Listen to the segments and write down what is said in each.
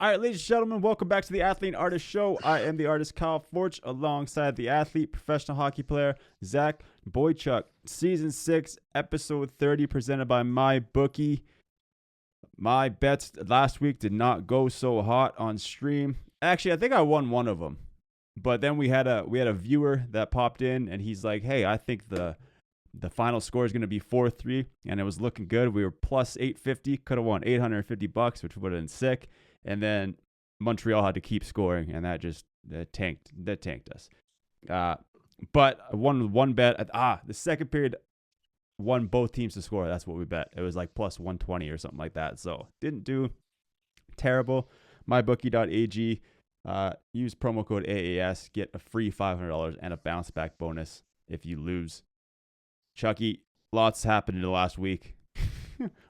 All right, ladies and gentlemen, welcome back to the Athlete and Artist Show. I am the artist Kyle Forge alongside the athlete, professional hockey player Zach Boychuk. Season 6, episode 30, presented by MyBookie. My bets last week did not go so hot on stream. Actually, I think I won one of them. But then we had a viewer that popped in, and he's like, hey, I think the final score is going to be 4-3, and it was looking good. We were plus 850, could have won $850, which would have been sick. And then Montreal had to keep scoring, and that tanked us. But I won one bet. The second period won both teams to score. That's what we bet. It was like plus 120 or something like that. So didn't do terrible. MyBookie.ag. Use promo code AAS. Get a free $500 and a bounce back bonus if you lose. Chucky, lots happened in the last week.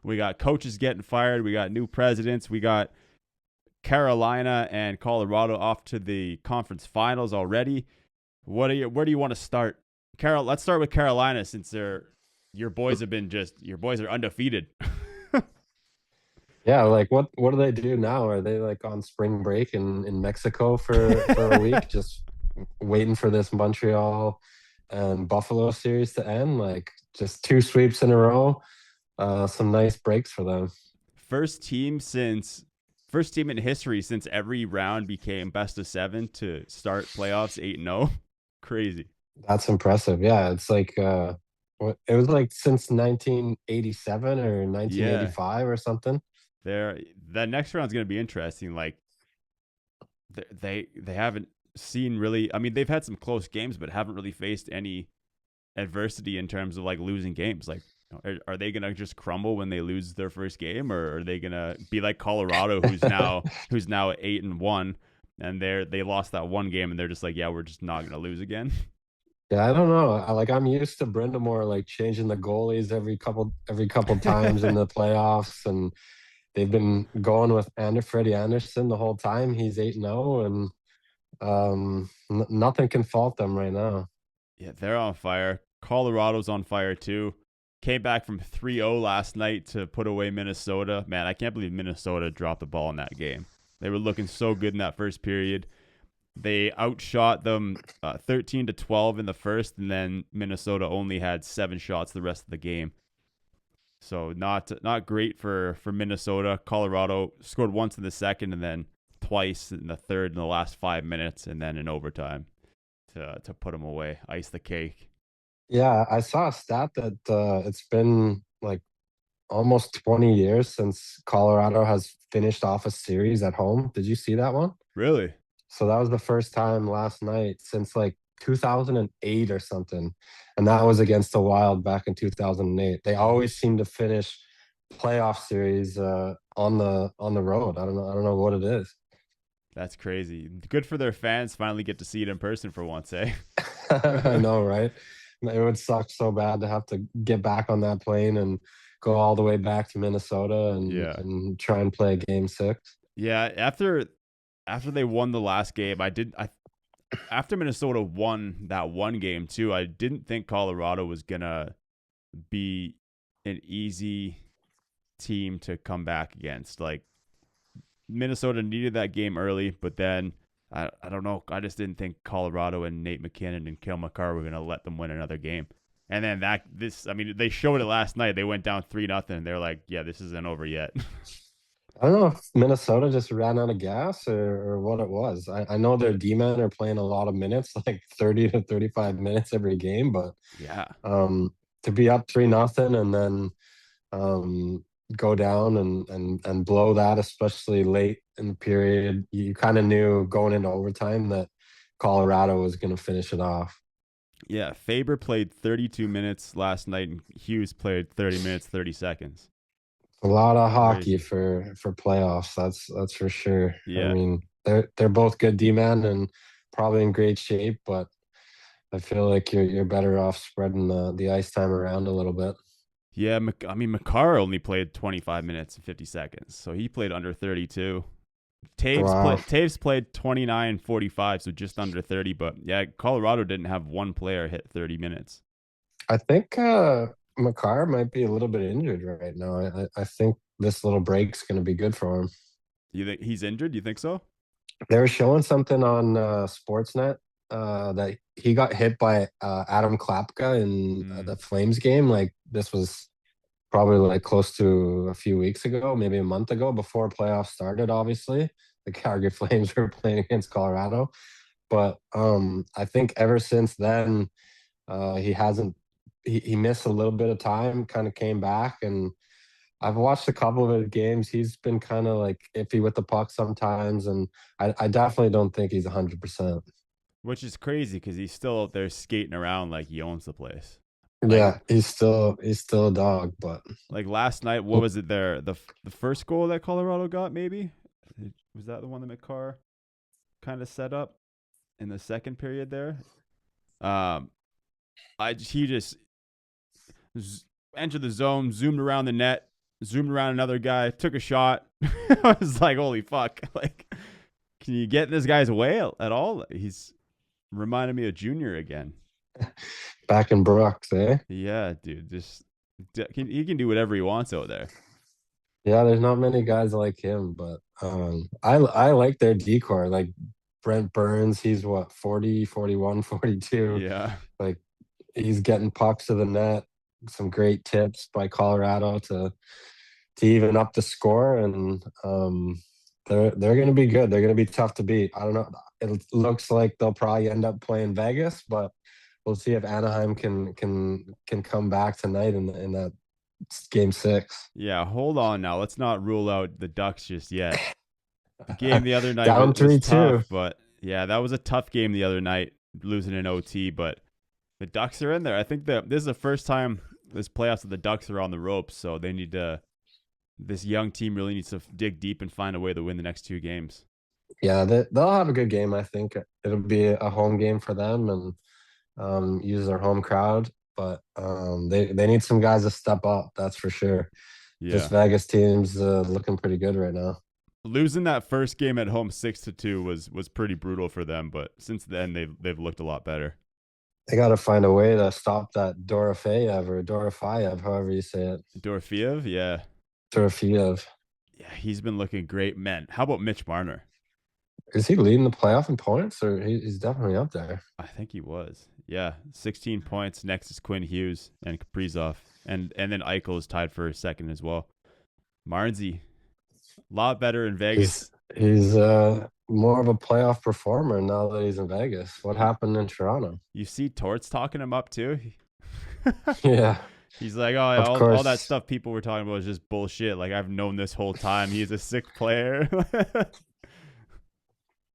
We got coaches getting fired. We got new presidents. We got Carolina and Colorado off to the conference finals already. Where do you want to start? Let's start with Carolina, since your boys are undefeated. Yeah, like what do they do now? Are they like on spring break in Mexico for a week, just waiting for this Montreal and Buffalo series to end? Like just two sweeps in a row. Some nice breaks for them. First team in history since every round became best of 7 to start playoffs 8-0. Crazy. That's impressive. Yeah, it's like it was like since 1987 or 1985 or something. That next round's going to be interesting. Like they haven't seen really. I mean, they've had some close games, but haven't really faced any adversity in terms of like losing games. Like, are they gonna just crumble when they lose their first game, or are they gonna be like Colorado, who's now 8-1, and they lost that one game, and they're just like, yeah, we're just not gonna lose again. Yeah, I don't know. I'm used to Brindamore like changing the goalies every couple times in the playoffs, and they've been going with Freddie Anderson the whole time. He's 8-0, and nothing can fault them right now. Yeah, they're on fire. Colorado's on fire too. Came back from 3-0 last night to put away Minnesota. Man, I can't believe Minnesota dropped the ball in that game. They were looking so good in that first period. They outshot them 13-12 in the first, and then Minnesota only had 7 shots the rest of the game. So not great for Minnesota. Colorado scored once in the second, and then twice in the third in the last 5 minutes, and then in overtime to put them away, ice the cake. Yeah, I saw a stat that it's been like almost 20 years since Colorado has finished off a series at home. Did you see that one? Really? So that was the first time last night since like 2008 or something. And that was against the Wild back in 2008. They always seem to finish playoff series on the road. I don't know what it is. That's crazy. Good for their fans. Finally get to see it in person for once, eh? I know, right? It would suck so bad to have to get back on that plane and go all the way back to Minnesota and try and play game 6. Yeah, after they won the last game, after Minnesota won that one game too, I didn't think Colorado was gonna be an easy team to come back against. Like, Minnesota needed that game early, but then I don't know. I just didn't think Colorado and Nate McKinnon and Cale Makar were going to let them win another game. And then they showed it last night. They went down 3-0. They're like, yeah, this isn't over yet. I don't know if Minnesota just ran out of gas or what it was. I know their D-men are playing a lot of minutes, like 30 to 35 minutes every game, but yeah, to be up 3-0 and then go down and blow that, especially late in the period, you kind of knew going into overtime that Colorado was going to finish it off. Yeah, Faber played 32 minutes last night, and Hughes played 30 minutes 30 seconds. A lot of hockey for playoffs. That's for sure. Yeah. I mean, they're both good D-men and probably in great shape, but I feel like you're better off spreading the ice time around a little bit. Yeah, I mean, Makar only played 25 minutes and 50 seconds, so he played under 32. Taves played 29-45, so just under 30. But yeah, Colorado didn't have one player hit 30 minutes. I think Makar might be a little bit injured right now. I think this little break's going to be good for him. You think he's injured? You think so? They were showing something on Sportsnet that he got hit by Adam Klapka in Mm. the Flames game. Like this was probably like close to a few weeks ago, maybe a month ago, before playoffs started. Obviously, the Calgary Flames were playing against Colorado, but I think ever since then, he hasn't. He missed a little bit of time, kind of came back, and I've watched a couple of his games. He's been kind of like iffy with the puck sometimes, and I definitely don't think he's 100%. Which is crazy because he's still out there skating around like he owns the place. Like Yeah, he's still a dog, but like last night, what was it there? The first goal that Colorado got, maybe was that the one that McCarr kind of set up in the second period there. Um, he just entered the zone, zoomed around the net, zoomed around another guy, took a shot. I was like, holy fuck! Like, can you get in this guy's way at all? He's reminded me of Junior again. back in Brooks, eh? Yeah, dude, just he can do whatever he wants out there. Yeah, there's not many guys like him, but I like their decor. Like Brent Burns, he's what, 40, 41, 42. Yeah, Like he's getting pucks to the net. Some great tips by Colorado to even up the score, and they're going to be good. They're going to be tough to beat. I don't know. It looks like they'll probably end up playing Vegas, but we'll see if Anaheim can come back tonight in that game six. yeah. Hold on now. Let's not rule out the Ducks just yet. The game the other night Down was 3-2. tough, but yeah, that was a tough game the other night, losing in OT. But the Ducks are in there. I think that this is the first time this playoffs that the Ducks are on the ropes, so they need to. This young team really needs to dig deep and find a way to win the next two games. Yeah, they'll have a good game. I think it'll be a home game for them and use their home crowd. But they need some guys to step up. That's for sure. This Yeah, Vegas team's looking pretty good right now. losing that first game at home 6-2 was pretty brutal for them, but since then they've looked a lot better. They got to find a way to stop that Dorofeyev, however you say it. Dorofeev, yeah, Dorofeyev. yeah, he's been looking great. Man, how about Mitch Marner? Is he leading the playoff in points, or he's definitely up there? I think he was. Yeah, 16 points. Next is Quinn Hughes and Kaprizov, and then Eichel is tied for second as well. Marnsey, a lot better in Vegas. He's more of a playoff performer now that he's in Vegas. What happened in Toronto? You see Torts talking him up too. Yeah, He's like, oh, of all that course. stuff people were talking about is just bullshit. Like I've known this whole time. He's a sick player.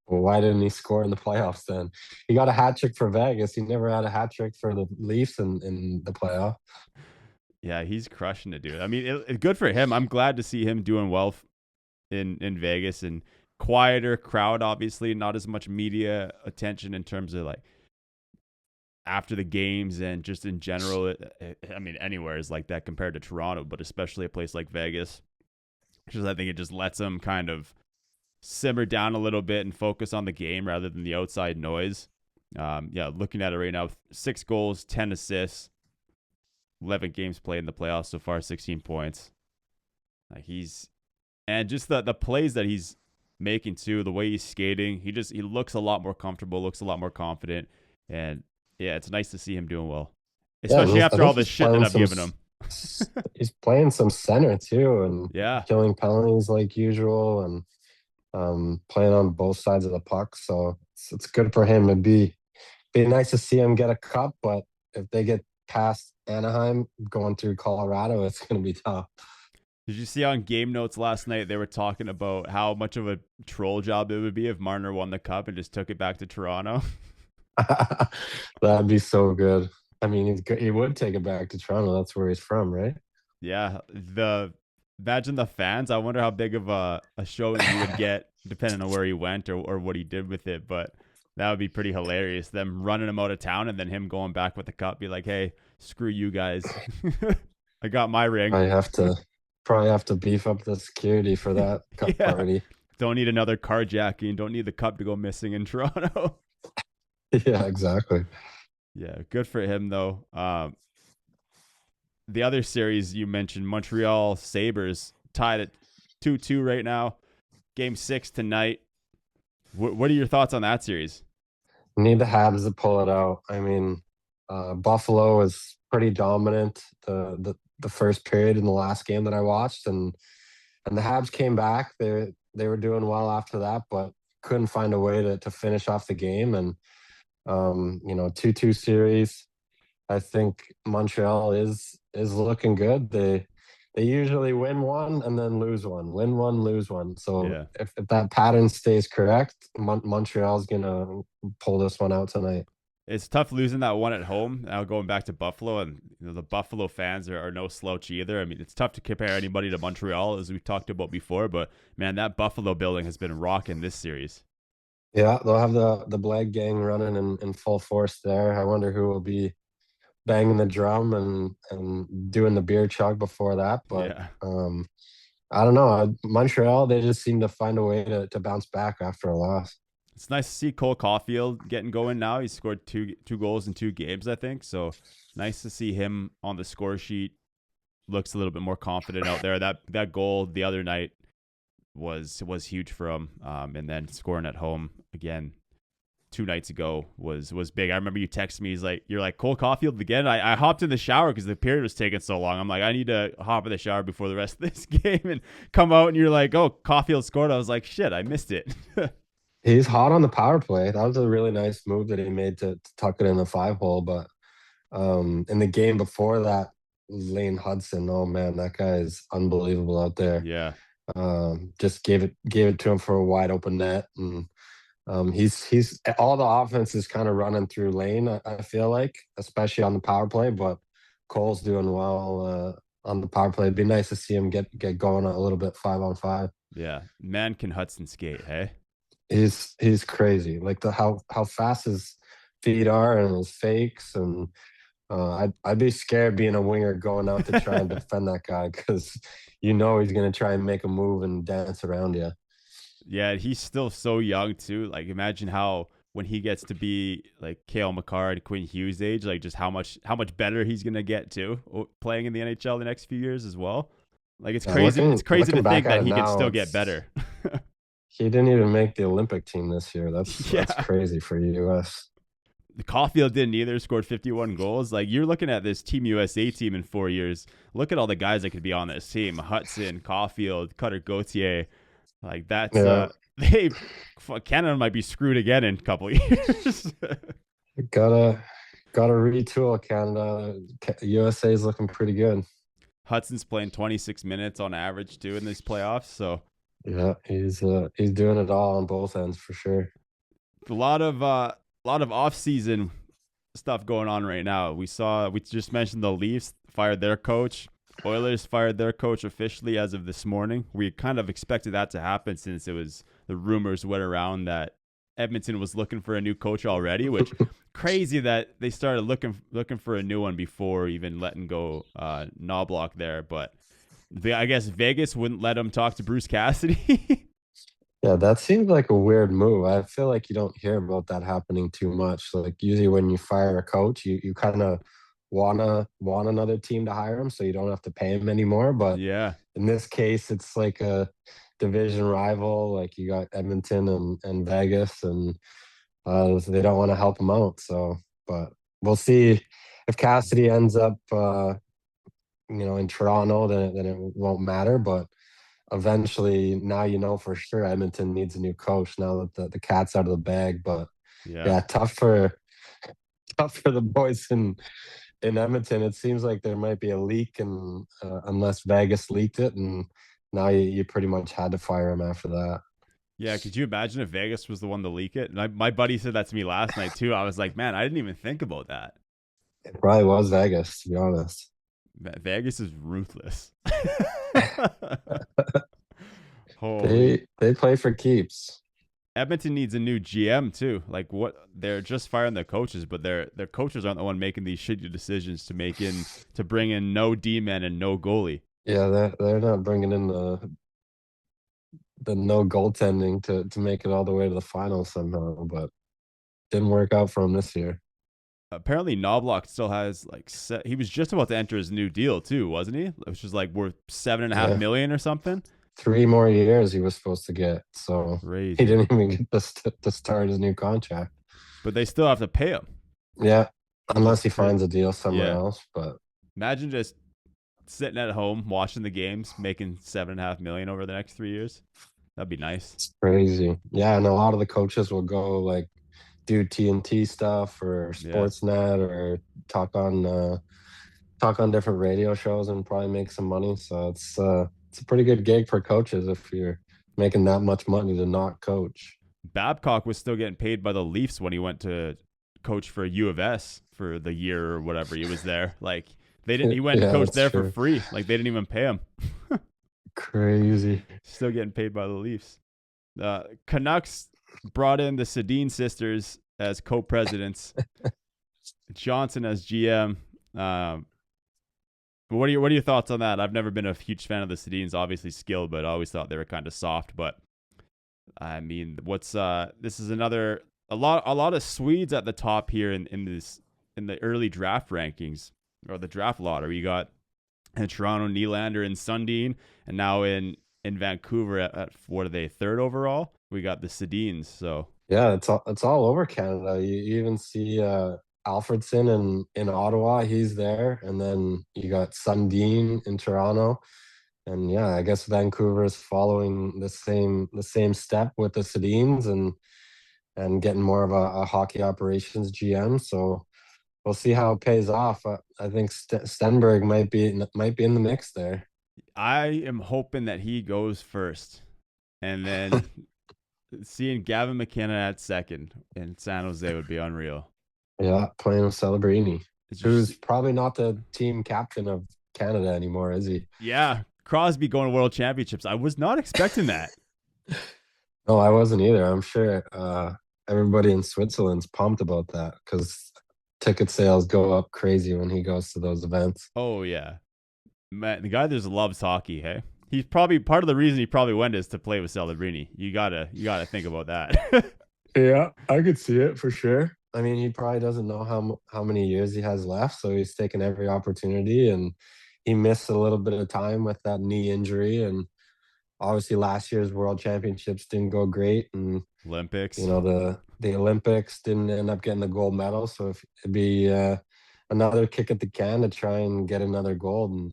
Well, why didn't he score in the playoffs then? He got a hat trick for Vegas. He never had a hat trick for the Leafs in the playoff. Yeah, he's crushing it, dude. I mean, good for him. I'm glad to see him doing well in Vegas and quieter crowd. Obviously, not as much media attention in terms of like after the games and just in general. I mean, anywhere is like that compared to Toronto, but especially a place like Vegas, because I think it just lets them kind of simmer down a little bit and focus on the game rather than the outside noise. Yeah, looking at it right now, 6 goals, 10 assists, 11 games played in the playoffs so far, 16 points. And just the plays that he's making too, the way he's skating, he looks a lot more comfortable, looks a lot more confident, and yeah, it's nice to see him doing well, Yeah, especially I after all think the he's shit that I've given him. he's playing some center too, and Yeah, killing penalties like usual, and playing on both sides of the puck. So it's good for him. It'd be nice to see him get a cup, but if they get past Anaheim going through Colorado, it's going to be tough. did you see on game notes last night they were talking about how much of a troll job it would be if Marner won the cup and just took it back to Toronto? That'd be so good. I mean, he would take it back to Toronto. That's where he's from, right? Yeah, imagine the fans. I wonder how big of a showing he would get depending on where he went or what he did with it. But that would be pretty hilarious. Them running him out of town and then him going back with the cup, be like, "Hey, screw you guys, I got my ring." I have to beef up the security for that cup Yeah, party. don't need another carjacking. Don't need the cup to go missing in Toronto. Yeah, exactly. Yeah, good for him though. The other series you mentioned, Montreal Sabres tied at 2-2 right now. Game 6 tonight. What are your thoughts on that series? Need the Habs to pull it out. I mean, Buffalo was pretty dominant the first period in the last game that I watched, and the Habs came back. They were doing well after that, but couldn't find a way to finish off the game. And 2-2 series. I think Montreal is looking good. They usually win one and then lose one, win one, lose one. So Yeah. if that pattern stays correct, Montreal's gonna pull this one out tonight. It's tough losing that one at home. Now going back to Buffalo, and the Buffalo fans are no slouch either. I mean, it's tough to compare anybody to Montreal, as we've talked about before. But man, that Buffalo building has been rocking this series. Yeah, they'll have the Blake gang running in full force there. I wonder who will be banging the drum and doing the beer chug before that. But Yeah. I don't know. Montreal, they just seem to find a way to bounce back after a loss. It's nice to see Cole Caulfield getting going now. He scored two goals in 2 games, I think. So nice to see him on the score sheet. Looks a little bit more confident out there. That goal the other night was huge for him. And then scoring at home again 2 nights ago was big. I remember you texted me. You're like Cole Caulfield again. I hopped in the shower because the period was taking so long. I'm like, I need to hop in the shower before the rest of this game and come out. And you're like, oh, Caulfield scored. I was like, shit, I missed it. He's hot on the power play. That was a really nice move that he made to tuck it in the 5 hole. But in the game before that, Lane Hudson, oh man, that guy is unbelievable out there. Yeah. Just gave it to him for a wide open net, and he's all the offense is kind of running through Lane. I feel like, especially on the power play, but Cole's doing well on the power play. It'd be nice to see him get going a little bit 5-on-5. Yeah. Man, can Hudson skate, hey? He's crazy. Like how fast his feet are and his fakes, and I'd be scared being a winger going out to try and defend that guy because he's gonna try and make a move and dance around you. Yeah, he's still so young too. Like imagine how when he gets to be like Cale Makar and Quinn Hughes age, like just how much better he's gonna get too playing in the NHL the next few years as well. Like it's crazy. It's crazy to think that he can still get better. He didn't even make the Olympic team this year. That's crazy for US. The Caulfield didn't either. Scored 51 goals. Like you're looking at this Team USA team in 4 years. Look at all the guys that could be on this team: Hudson, Caulfield, Cutter Gauthier. Like that's Canada might be screwed again in a couple of years. Gotta retool Canada. USA is looking pretty good. Hudson's playing 26 minutes on average too in these playoffs. So yeah, he's doing it all on both ends for sure. A lot of off-season stuff going on right now. We just mentioned the Leafs fired their coach. Oilers fired their coach officially as of this morning. We kind of expected that to happen since the rumors went around that Edmonton was looking for a new coach already, which crazy that they started looking for a new one before even letting go Knobloch there. But I guess Vegas wouldn't let him talk to Bruce Cassidy. Yeah, that seems like a weird move. I feel like you don't hear about that happening too much. Like usually when you fire a coach, you kind of want another team to hire him so you don't have to pay him anymore. But yeah, in this case, it's like a division rival. Like you got Edmonton and Vegas, and they don't want to help him out. So, but we'll see if Cassidy ends up, in Toronto, then it won't matter. But eventually, now for sure Edmonton needs a new coach now that the cat's out of the bag. But yeah, tough for the boys in Edmonton. It seems like there might be a leak, and unless Vegas leaked it, and now you pretty much had to fire him after that. Yeah, could you imagine if Vegas was the one to leak it? My buddy said that to me last night too. I was like, man, I didn't even think about that. It probably was Vegas, to be honest. Vegas is ruthless. They play for keeps. Edmonton needs a new GM too. Like they're just firing their coaches, but their coaches aren't the one making these shitty decisions to bring in no D-men and no goalie. Yeah, they're not bringing in the no goaltending to make it all the way to the finals somehow, but didn't work out for him this year. Apparently, Knobloch still has he was just about to enter his new deal too, wasn't he? Which was like worth $7.5 million or something. 3 more years he was supposed to get. So he Crazy. didn't even get to start his new contract. But they still have to pay him, Yeah, which is unless he finds a deal somewhere yeah. else. But Imagine just sitting at home watching the games, making 7.5 million over the next 3 years. That'd be nice. it's crazy. Yeah, and a lot of the coaches will go like do TNT stuff or Yeah. Sportsnet or talk on uh, talk on different radio shows and probably make some money. So it's a pretty good gig for coaches if you're making that much money to not coach. Babcock was still getting paid by the Leafs when he went to coach for U of S for the year or whatever he was there. Like they didn't. He went to Yeah, coach that's there for true. free. Like they didn't even pay him. Crazy. Still getting paid by the Leafs. Canucks brought in the Sedin sisters as co-presidents. Johnson as GM. What are your thoughts on that? I've never been a huge fan of the Sedins. Obviously skilled, but I always thought they were kind of soft. But I mean, this is another a lot of Swedes at the top here in the early draft rankings or the draft lottery. You got in Toronto, Nylander and Sundin, and now in Vancouver at what are they, third overall? We got the Sedins. So Yeah, it's all over Canada. You even see Alfredson in Ottawa, he's there, and then you got Sundin in Toronto. And yeah, I guess Vancouver is following the same step with the Sedins and getting more of a hockey operations GM. So we'll see how it pays off. I think Stenberg might be in the mix there. I am hoping that he goes first, and then seeing Gavin McKenna at second in San Jose would be unreal. Yeah, playing with Celebrini, It's just who's probably not the team captain of Canada anymore, is he? yeah, Crosby going to World Championships. I was not expecting that. No, I wasn't either. I'm sure everybody in Switzerland's pumped about that because ticket sales go up crazy when he goes to those events. Oh yeah, man, the guy just loves hockey. Hey, he's probably part of the reason he probably went is to play with Celebrini. You gotta think about that. Yeah, I could see it for sure. I mean, he probably doesn't know how many years he has left, so he's taking every opportunity. And he missed a little bit of time with that knee injury, and obviously last year's World Championships didn't go great, and Olympics. the Olympics didn't end up getting the gold medal. So if it'd be another kick at the can to try and get another gold, and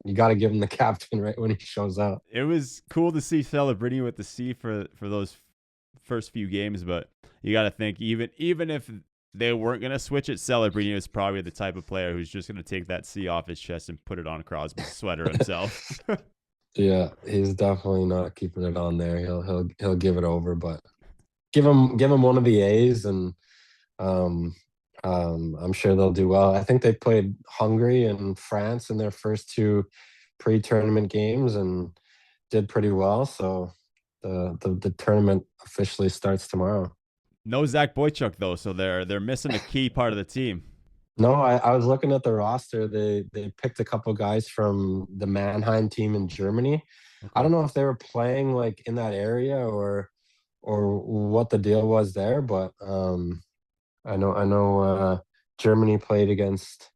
you got to give him the captain right when he shows up. It was cool to see Celebrini with the C for those first few games, but you got to think even if they weren't gonna switch it, Celebrini was probably the type of player who's just gonna take that C off his chest and put it on Crosby's sweater himself. Yeah, he's definitely not keeping it on there. He'll give it over, but give him one of the A's, and um, I'm sure they'll do well. I think they played Hungary and France in their first two pre-tournament games and did pretty well. So the tournament officially starts tomorrow. No Zach Boychuk though, so they're missing a key part of the team. No, I was looking at the roster. They picked a couple guys from the Mannheim team in Germany. I Okay. don't know if they were playing like in that area or what the deal was there, but I know Germany played against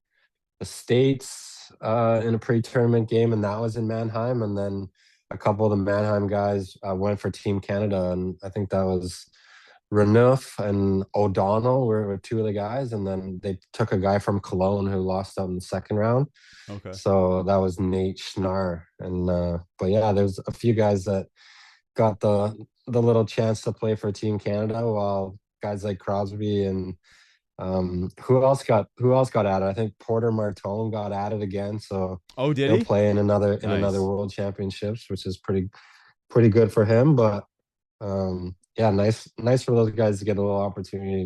the States in a pre-tournament game, and that was in Mannheim. And then a couple of the Mannheim guys went for Team Canada, and I think that was Renouf and O'Donnell were two of the guys, and then they took a guy from Cologne who lost out in the second round. Okay. So that was Nate Schnarr, and but yeah, there's a few guys that got the little chance to play for Team Canada, while guys like Crosby and who else got added? I think Porter Martone got added again, so Oh, did he'll he? play in another Nice. World Championships, which is pretty good for him. But yeah, nice for those guys to get a little opportunity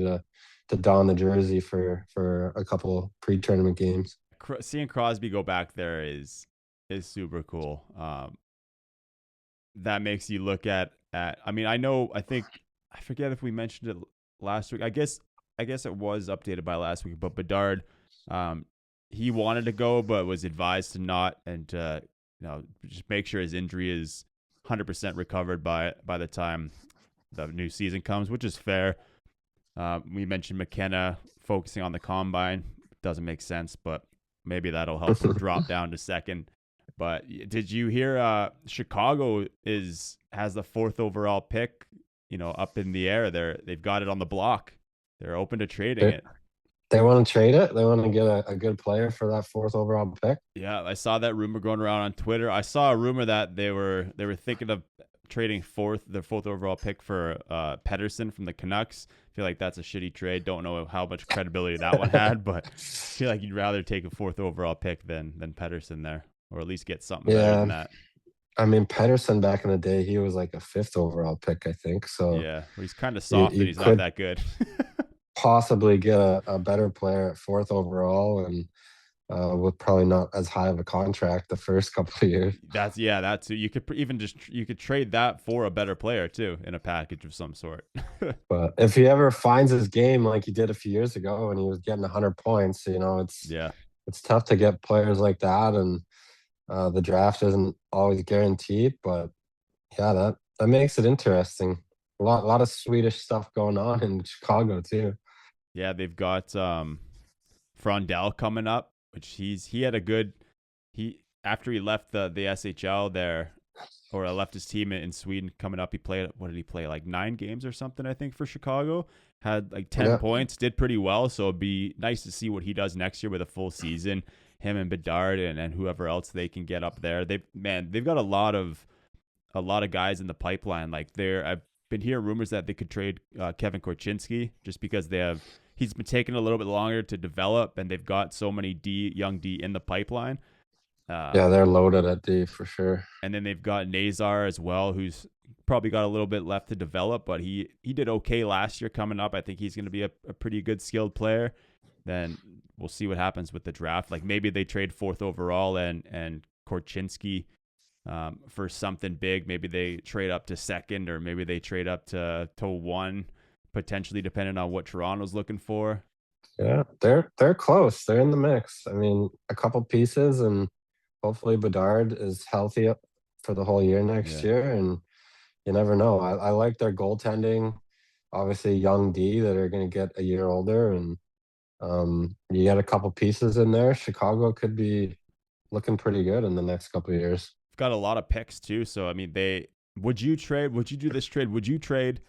to don the jersey for a couple pre-tournament games. Seeing Crosby go back there is super cool. That makes you look at. I mean, I think I forget if we mentioned it last week. I guess it was updated by last week. But Bedard, he wanted to go, but was advised to not, and just make sure his injury is 100% recovered by the time the new season comes, which is fair. We mentioned McKenna focusing on the combine. Doesn't make sense, but maybe that'll help him drop down to second. But did you hear Chicago has the 4th overall pick, up in the air. They've got it on the block. They're open to trading They it. they want to trade it. They want to get a good player for that fourth overall pick. Yeah, I saw that rumor going around on Twitter. I saw a rumor that they were thinking of trading their 4th overall pick for Pedersen from the Canucks. I feel like that's a shitty trade. Don't know how much credibility that one had, but I feel like you'd rather take a 4th overall pick than Pedersen there, or at least get something better than Yeah, that. I mean Pedersen back in the day, he was like a fifth overall pick, I think. So Yeah, well, he's kind of you, soft and you he's not could that good. possibly get a better player at fourth overall, and with probably not as high of a contract the first couple of years. That's you could you could trade that for a better player too in a package of some sort. But if he ever finds his game like he did a few years ago and he was getting 100 points, Yeah. it's tough to get players like that, and the draft isn't always guaranteed. But yeah, that makes it interesting. A lot of Swedish stuff going on in Chicago too. Yeah, they've got Frondell coming up, which he had a good he after he left the SHL there, or left his team in Sweden. Coming up, he played, what did he play, like 9 games or something, I think, for Chicago. Had like 10 Yeah, points, did pretty well. So it'd be nice to see what he does next year with a full season. Him and Bedard and whoever else they can get up there. They've got a lot of guys in the pipeline. Like I've been hearing rumors that they could trade Kevin Korchinski, just because he's been taking a little bit longer to develop, and they've got so many young D in the pipeline. yeah, they're loaded at D for sure. And then they've got Nazar as well, who's probably got a little bit left to develop, but he did okay last year coming up. I think he's going to be a pretty good skilled player. Then we'll see what happens with the draft. Like maybe they trade 4th overall and Korchinski for something big. Maybe they trade up to 2nd, or maybe they trade up to 1, potentially, depending on what Toronto's looking for. Yeah, they're close. They're in the mix. I mean, a couple pieces, and hopefully Bedard is healthy for the whole year next Yeah. year. And you never know. I like their goaltending. Obviously, young D that are going to get a year older, and you get a couple pieces in there. Chicago could be looking pretty good in the next couple of years. Got a lot of picks too. So I mean, would you do this trade? Would you trade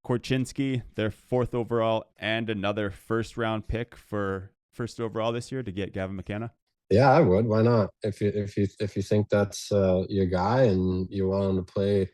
Korchinski, their 4th overall, and another 1st-round pick for 1st overall this year to get Gavin McKenna? Yeah, I would. Why not? If you think that's your guy and you want him to play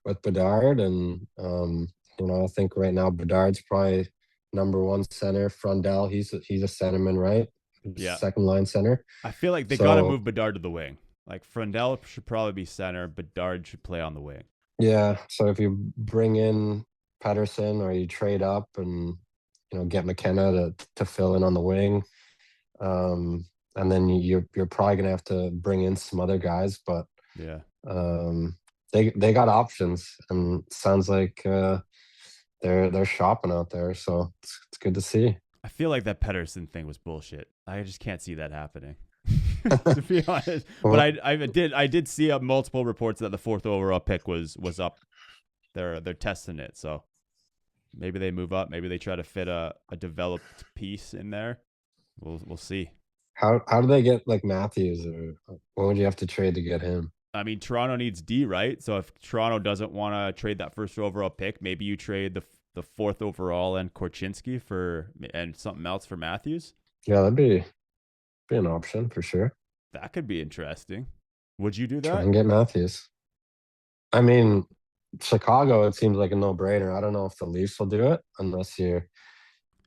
with Bedard, and I think right now Bedard's probably number one center. Frondell, he's a centerman, right? Yeah. Second line center. I feel like they got to So move Bedard to the wing. Like Frondell should probably be center, Bedard should play on the wing. yeah, so if you bring in Pedersen or you trade up and get McKenna to fill in on the wing, and then you're probably gonna have to bring in some other guys, but Yeah. they got options, and sounds like they're shopping out there, so it's good to see. I feel like that Pedersen thing was bullshit. I just can't see that happening. To be honest, but Well, I did see multiple reports that the 4th overall pick was up. They're testing it, so maybe they move up. Maybe they try to fit a developed piece in there. We'll see. how do they get like Matthews, or what would you have to trade to get him? I mean, Toronto needs D, right? So if Toronto doesn't want to trade that 1st overall pick, maybe you trade the 4th overall and Korchinski and something else for Matthews. Yeah, that'd be an option for sure. That could be interesting. Would you do Try that? and get Matthews. I mean, Chicago, it seems like a no-brainer. I don't know if the Leafs will do it unless you're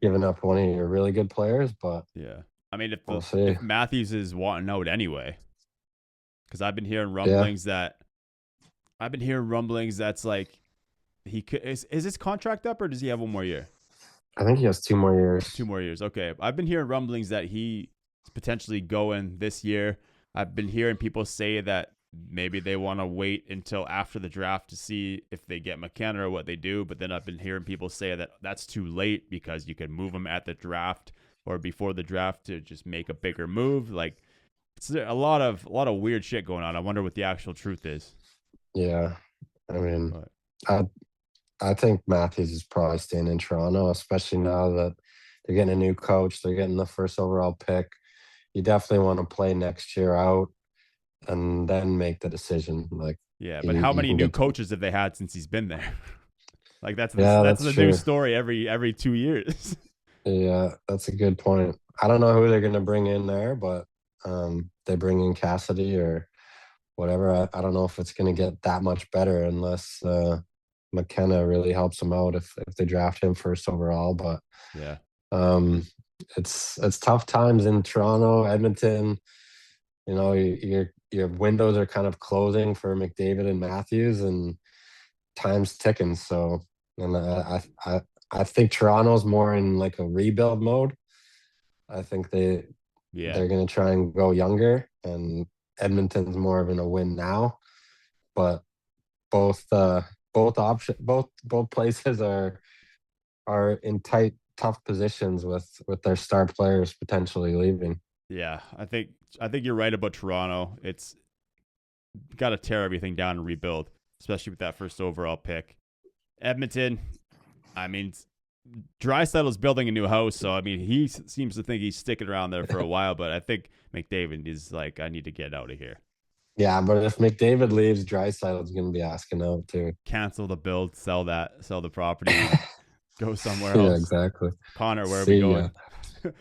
giving up one of your really good players, but Yeah. I mean, we'll see. if Matthews is wanting out anyway, because I've been hearing Yeah, rumblings that's like he could is his contract up, or does he have 1 more year? I think he has 2 more years. 2 more years. Okay. I've been hearing rumblings that he's potentially going this year. I've been hearing people say that maybe they want to wait until after the draft to see if they get McKenna or what they do. But then I've been hearing people say that that's too late because you could move him at the draft or before the draft to just make a bigger move. Like it's a lot of weird shit going on. I wonder what the actual truth is. Yeah, I mean, But I I think Matthews is probably staying in Toronto, especially now that they're getting a new coach. They're getting the first overall pick. You definitely want to play next year out. and then make the decision. Like, Yeah, but how you many can new get coaches have they had since he's been there? Like yeah, that's that's the new true. story every 2 years. Yeah, that's a good point. I don't know who they're gonna bring in there, but they bring in Cassidy or whatever. I don't know if it's gonna get that much better unless McKenna really helps him out if they draft him first overall. But Yeah. um, it's tough times in Toronto, Edmonton. You know, your windows are kind of closing for McDavid and Matthews, and time's ticking. So, and I think Toronto's more in like a rebuild mode. I think Yeah. they're gonna try and go younger, and Edmonton's more of in a win now. But both both places are in tight, tough positions with their star players potentially leaving. Yeah. I think you're right about Toronto. It's got to tear everything down and rebuild, especially with that first overall pick. Edmonton, I mean, Draisaitl's building a new house, so I mean, he seems to think he's sticking around there for a while. But I think McDavid is like, I need to get out of here. Yeah, but if McDavid leaves, Draisaitl's going to be asking out too. Cancel the build, sell the property, and go somewhere Yeah, else. exactly. Connor, where are we See ya. going?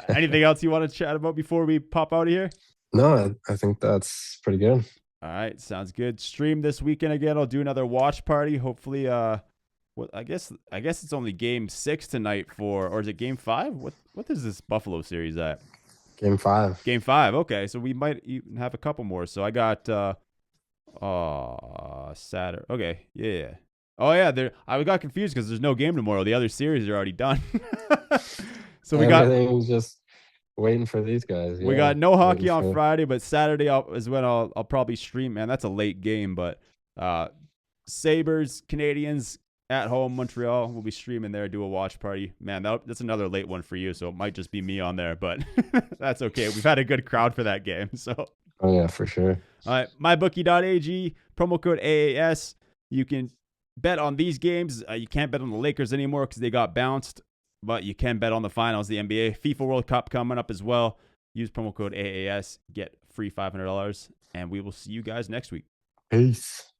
Anything else you want to chat about before we pop out of here? No, I think that's pretty good. All right, sounds good. Stream this weekend again. I'll do another watch party. Hopefully, what I guess it's only game 6 tonight or is it game 5? What is this Buffalo series at? Game 5. Game 5. Okay, so we might even have a couple more. So I got Saturday. Okay, yeah. Oh yeah, I got confused because there's no game tomorrow. The other series are already done. So Everything's just waiting for these guys. we Yeah, got no hockey waiting on for. Friday, but Saturday is when I'll probably stream. Man, that's a late game, but Sabres, Canadians at home, Montreal. We'll be streaming there, do a watch party. Man, that's another late one for you, so it might just be me on there, but that's okay. We've had a good crowd for that game, so. Oh yeah, for sure. All right, mybookie.ag, promo code AAS. You can bet on these games. You can't bet on the Lakers anymore because they got bounced, but you can bet on the finals, the NBA, FIFA World Cup coming up as well. Use promo code AAS, get free $500, and we will see you guys next week. Peace.